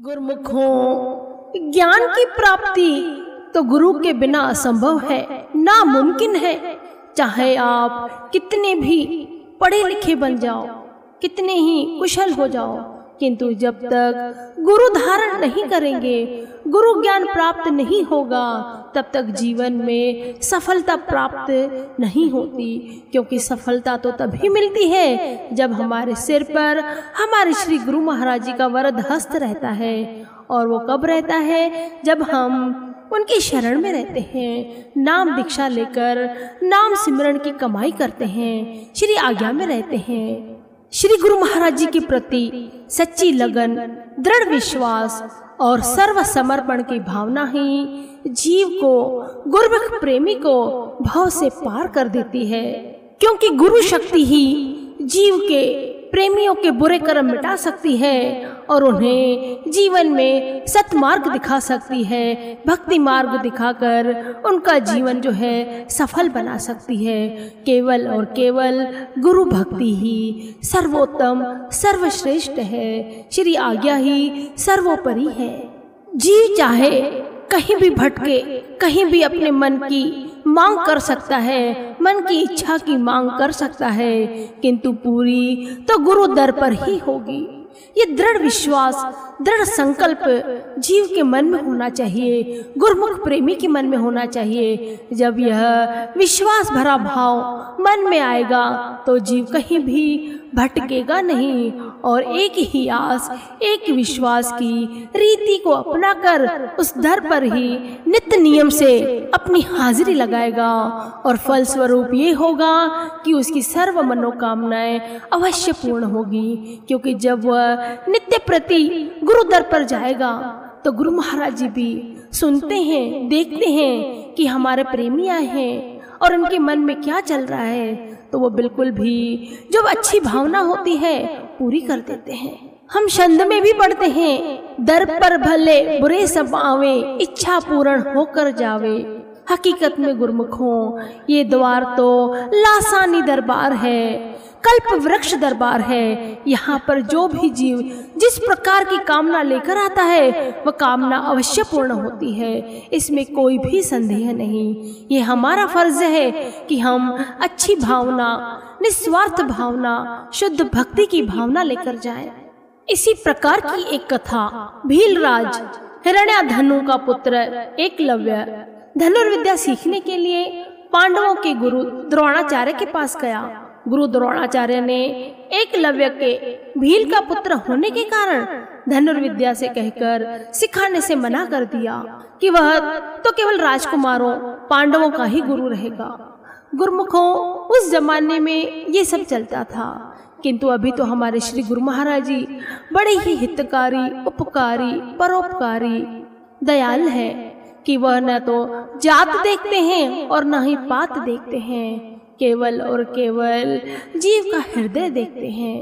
गुरुमुखों, ज्ञान की प्राप्ति तो गुरु के बिना असंभव है, नामुमकिन है। चाहे आप कितने भी पढ़े लिखे बन जाओ, कितने ही कुशल हो जाओ, किंतु जब तक गुरु धारण नहीं करेंगे, गुरु ज्ञान प्राप्त नहीं होगा, तब तक जीवन में सफलता प्राप्त नहीं होती। क्योंकि सफलता तो तभी मिलती है जब हमारे सिर पर हमारे श्री गुरु महाराज जी का वरद हस्त रहता है। और वो कब रहता है? जब हम उनकी शरण में रहते हैं, नाम दीक्षा लेकर नाम सिमरन की कमाई करते हैं, श्री आज्ञा में रहते हैं। श्री गुरु महाराज जी के प्रति सच्ची लगन, दृढ़ विश्वास और सर्व समर्पण की भावना ही जीव को, गुरुमुख प्रेमी को भव से पार कर देती है। क्योंकि गुरु शक्ति ही जीव के, प्रेमियों के बुरे कर्म मिटा सकती है और उन्हें जीवन में सतमार्ग दिखा सकती है, भक्ति मार्ग दिखाकर उनका जीवन जो है सफल बना सकती है। केवल और केवल गुरु भक्ति ही सर्वोत्तम, सर्वश्रेष्ठ है। श्री आज्ञा ही सर्वोपरि है। जीव चाहे कहीं भी भटके, कहीं भी अपने मन की मांग कर सकता है, मन की इच्छा की मांग कर सकता है, किंतु पूरी तो गुरु दर पर ही होगी। ये दृढ़ विश्वास, दृढ़ संकल्प जीव के मन में होना चाहिए, गुरुमुख प्रेमी के मन में होना चाहिए। जब यह विश्वास भरा भाव मन में आएगा तो जीव कहीं भी भटकेगा नहीं और एक ही आस, एक विश्वास की रीति को अपनाकर उस दर पर ही नित्य नियम से अपनी हाजिरी लगाएगा। और फल स्वरूप ये होगा कि उसकी सर्व मनोकामनाएं अवश्य पूर्ण होगी। क्योंकि जब वह नित्य प्रति गुरु दर पर जाएगा तो गुरु महाराज जी भी सुनते हैं, देखते हैं कि हमारे प्रेमी आए हैं और उनके मन में क्या चल रहा है, तो वो बिल्कुल भी जो अच्छी भावना होती है पूरी कर देते हैं। हम छंद में भी पढ़ते हैं, दर पर भले बुरे सब आवे, इच्छा पूर्ण होकर जावे। हकीकत में गुरुमुखों, ये द्वार तो लासानी दरबार है, कल्प वृक्ष दरबार है। यहाँ पर जो भी जीव जिस प्रकार की कामना लेकर आता है वह कामना अवश्य पूर्ण होती है, इसमें कोई भी संदेह नहीं। ये हमारा फर्ज है कि हम अच्छी भावना, निस्वार्थ भावना, शुद्ध भक्ति की भावना लेकर जाएं। इसी प्रकार की एक कथा, भीलराज हिरण्याधनु का पुत्र एकलव्य धनुर्विद्या सीखने के लिए पांडवों के गुरु द्रोणाचार्य के पास गया। गुरु द्रोणाचार्य ने एकलव्य के भील का पुत्र होने के कारण धनुर्विद्या से कहकर सिखाने से मना कर दिया कि वह तो केवल राजकुमारों, पांडवों का ही गुरु रहेगा। गुरुमुखों, उस जमाने में ये सब चलता था, किंतु अभी तो हमारे श्री गुरु महाराज जी बड़े ही हितकारी, उपकारी, परोपकारी, दयाल है कि वह न तो जात देखते हैं और न ही पात देखते हैं, केवल और केवल जीव का हृदय देखते हैं।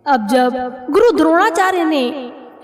अब जब गुरु द्रोणाचार्य ने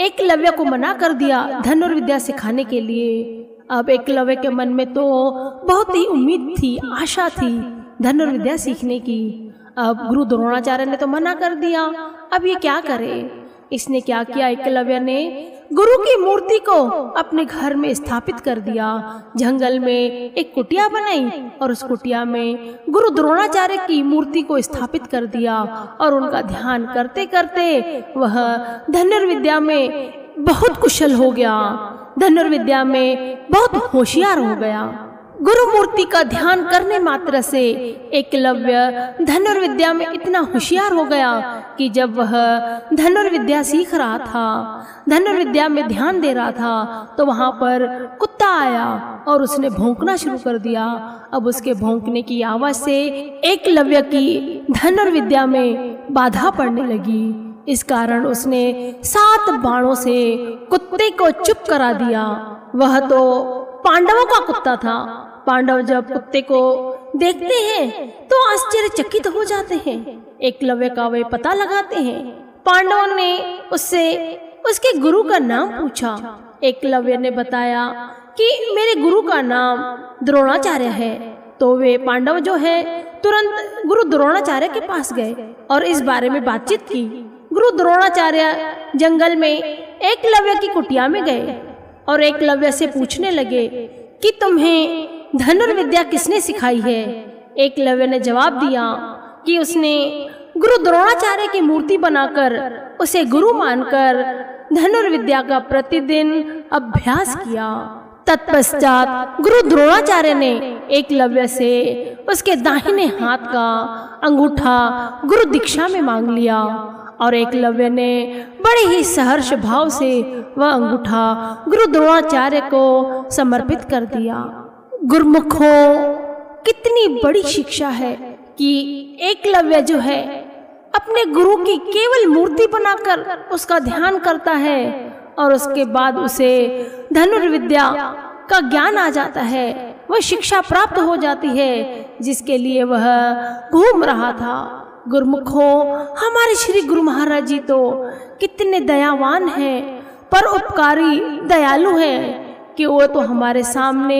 एकलव्य को मना कर दिया धनुर्विद्या सिखाने के लिए, अब एकलव्य के मन में तो बहुत ही उम्मीद थी, आशा थी धनुर्विद्या सीखने की। अब गुरु द्रोणाचार्य ने तो मना कर दिया, अब ये क्या करे? इसने क्या किया? एकलव्य ने गुरु की मूर्ति को अपने घर में स्थापित कर दिया। जंगल में एक कुटिया बनाई और उस कुटिया में गुरु द्रोणाचार्य की मूर्ति को स्थापित कर दिया और उनका ध्यान करते करते वह धनुर्विद्या में बहुत कुशल हो गया, धनुर्विद्या में बहुत होशियार हो गया। गुरु मूर्ति का ध्यान करने मात्र से एकलव्य धनुर्विद्या में इतना होशियार हो गया कि जब वह धनुर्विद्या सीख रहा था, धनुर्विद्या में ध्यान दे रहा था, तो वहां पर कुत्ता आया और उसने भौंकना शुरू कर दिया। अब उसके भौंकने की आवाज से एकलव्य की धनुर्विद्या में बाधा पड़ने लगी। इस कारण उसने 7 बाणों से कुत्ते को चुप करा दिया। वह तो पांडवों का कुत्ता था। पांडव जब कुत्ते को देखते हैं तो आश्चर्यचकित हो जाते हैं। एकलव्य का वे पता लगाते हैं। पांडवों ने उससे उसके गुरु का नाम पूछा। एकलव्य ने बताया कि मेरे गुरु का नाम द्रोणाचार्य है। तो वे पांडव जो है तुरंत गुरु द्रोणाचार्य के पास गए और इस बारे में बातचीत की गुरु द्रोणाचार्य जंगल में एकलव्य की कुटिया में गए और एकलव्य से पूछने लगे कि तुम्हें धनुर्विद्या किसने सिखाई है। एकलव्य ने जवाब दिया कि उसने गुरु द्रोणाचार्य की मूर्ति बनाकर उसे गुरु मानकर धनुर्विद्या का प्रतिदिन अभ्यास किया। तत्पश्चात गुरु द्रोणाचार्य ने एकलव्य से उसके दाहिने हाथ का अंगूठा गुरु दीक्षा में मांग लिया और एकलव्य ने बड़े ही सहर्ष भाव से वह अंगूठा गुरु द्रोणाचार्य को समर्पित कर दिया। गुरुमुखों, कितनी बड़ी शिक्षा है कि एकलव्य जो है अपने गुरु की केवल मूर्ति बनाकर उसका ध्यान करता है और उसके बाद उसे धनुर्विद्या का ज्ञान आ जाता है, वह शिक्षा प्राप्त हो जाती है जिसके लिए वह घूम रहा था। गुरुमुखों, हमारे श्री गुरु महाराज जी तो कितने दयावान हैं, पर उपकारी दयालु हैं कि वो तो हमारे सामने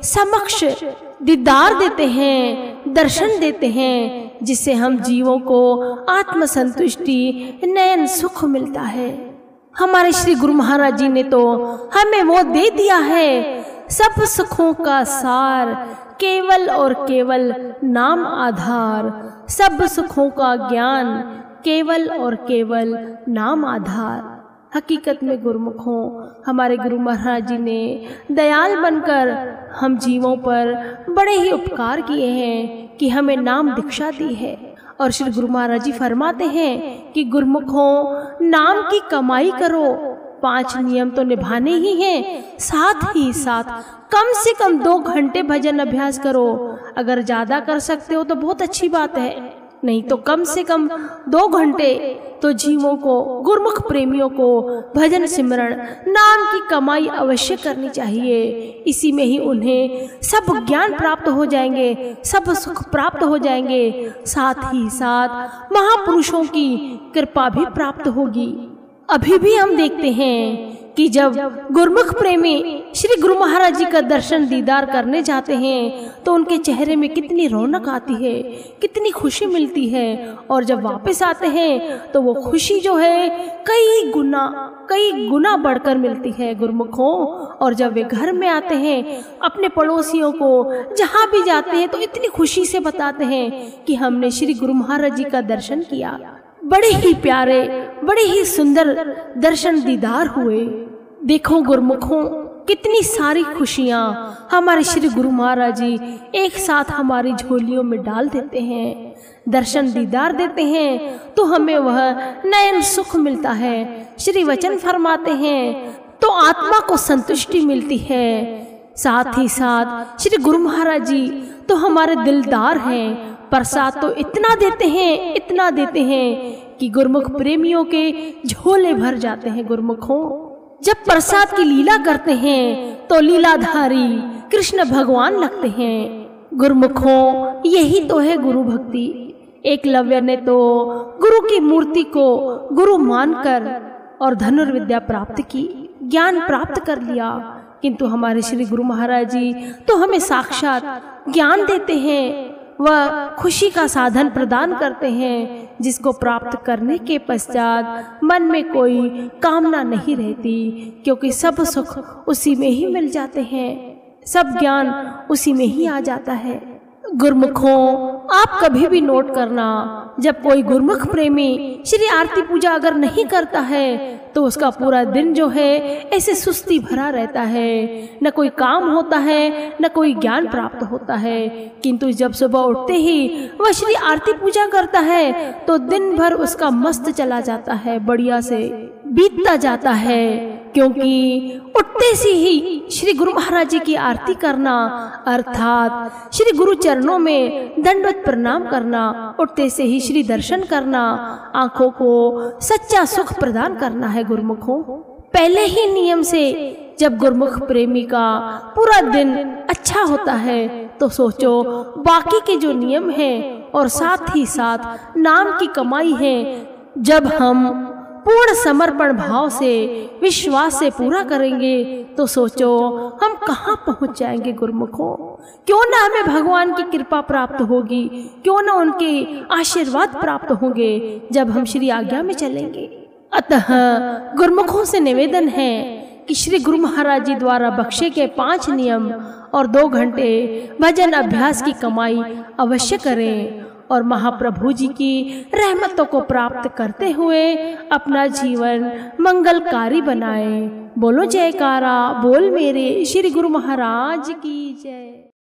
समक्ष दीदार देते हैं, दर्शन देते हैं, जिससे हम जीवों को आत्मसंतुष्टि, नयन सुख मिलता है। हमारे श्री गुरु महाराज जी ने तो हमें वो दे दिया है, सब सुखों का सार, केवल और केवल नाम आधार। सब सुखों का ज्ञान, केवल और केवल नाम आधार। हकीकत में गुरुमुखों, हमारे गुरु महाराज जी ने दयाल बनकर हम जीवों पर बड़े ही उपकार किए हैं कि हमें नाम दीक्षा दी है। और श्री गुरु महाराज जी फरमाते हैं कि गुरुमुखों, नाम की कमाई करो, 5 नियम तो निभाने ही हैं, साथ ही साथ कम से कम 2 घंटे भजन अभ्यास करो। अगर ज़्यादा कर सकते हो तो बहुत अच्छी बात है, नहीं तो कम से कम 2 घंटे तो जीवों को, गुरुमुख प्रेमियों को भजन सिमरण, नाम की कमाई अवश्य करनी चाहिए। इसी में ही उन्हें सब ज्ञान प्राप्त हो जाएंगे, सब सुख प्राप्त हो जाएंगे, साथ ही साथ महापुरुषों की कृपा भी प्राप्त होगी। अभी भी हम देखते हैं कि जब गुरुमुख प्रेमी श्री गुरु महाराज जी का दर्शन दीदार करने जाते हैं तो उनके चेहरे में कितनी रौनक आती है, कितनी खुशी मिलती है, और जब वापस आते हैं तो वो खुशी जो है कई गुना बढ़कर मिलती है गुरुमुखों। और जब वे घर में आते हैं, अपने पड़ोसियों को जहाँ भी जाते हैं तो इतनी खुशी से बताते हैं कि हमने श्री गुरु महाराज जी का दर्शन किया, बड़े ही प्यारे, बड़े ही सुंदर दर्शन दीदार हुए। देखो गुरुमुखों, कितनी सारी खुशियाँ हमारे श्री गुरु महाराज जी एक साथ हमारी झोलियों में डाल देते हैं, दर्शन दीदार देते हैं तो हमें वह नयन सुख मिलता है। श्री वचन फरमाते हैं तो आत्मा को संतुष्टि मिलती है। साथ ही साथ श्री गुरु महाराज जी तो हमारे दिलदार हैं, प्रसाद तो इतना देते हैं कि गुरुमुख प्रेमियों के झोले भर जाते हैं। गुरुमुखों, जब प्रसाद की लीला करते हैं तो लीलाधारी कृष्ण भगवान लगते हैं। गुरुमुखों, यही तो है गुरु भक्ति। एकलव्य ने तो गुरु की मूर्ति को गुरु मानकर और धनुर्विद्या प्राप्त की, ज्ञान प्राप्त कर लिया, किंतु हमारे श्री गुरु महाराज जी तो हमें साक्षात ज्ञान देते हैं, वह खुशी का साधन प्रदान करते हैं, जिसको प्राप्त करने के पश्चात मन में कोई कामना नहीं रहती, क्योंकि सब सुख उसी में ही मिल जाते हैं, सब ज्ञान उसी में ही आ जाता है। गुरुमुखों, आप कभी भी नोट करना, जब कोई गुरुमुख प्रेमी श्री आरती पूजा अगर नहीं करता है तो उसका पूरा दिन जो है ऐसे सुस्ती भरा रहता है, न कोई काम होता है, न कोई ज्ञान प्राप्त होता है। किंतु जब सुबह उठते ही वह श्री आरती पूजा करता है तो दिन भर उसका मस्त चला जाता है, बढ़िया से बीतता जाता है, क्योंकि उठते से ही श्री गुरु महाराज जी की आरती करना अर्थात श्री गुरु चरणों में दंडवत प्रणाम करना, उठते से ही श्री दर्शन करना, आंखों को सच्चा सुख प्रदान करना है। गुरुमुखों, पहले ही नियम से जब गुरुमुख प्रेमी का पूरा दिन अच्छा होता है तो सोचो बाकी के जो नियम हैं और साथ ही साथ नाम की कमाई है, जब हम पूर्ण समर्पण भाव से, विश्वास से पूरा करेंगे तो सोचो हम कहाँ पहुँच जाएंगे गुरुमुखों। क्यों ना हमें भगवान की कृपा प्राप्त होगी, क्यों ना उनके आशीर्वाद प्राप्त होंगे जब हम श्री आज्ञा में चलेंगे। अतः गुरुमुखों से निवेदन है कि श्री गुरु महाराज जी द्वारा बख्शे के 5 नियम और 2 घंटे भजन अभ्यास की कमाई अवश्य करें और महाप्रभु जी की रहमतों को प्राप्त करते हुए अपना जीवन मंगलकारी बनाएं। बोलो जयकारा, बोल मेरे श्री गुरु महाराज की जय।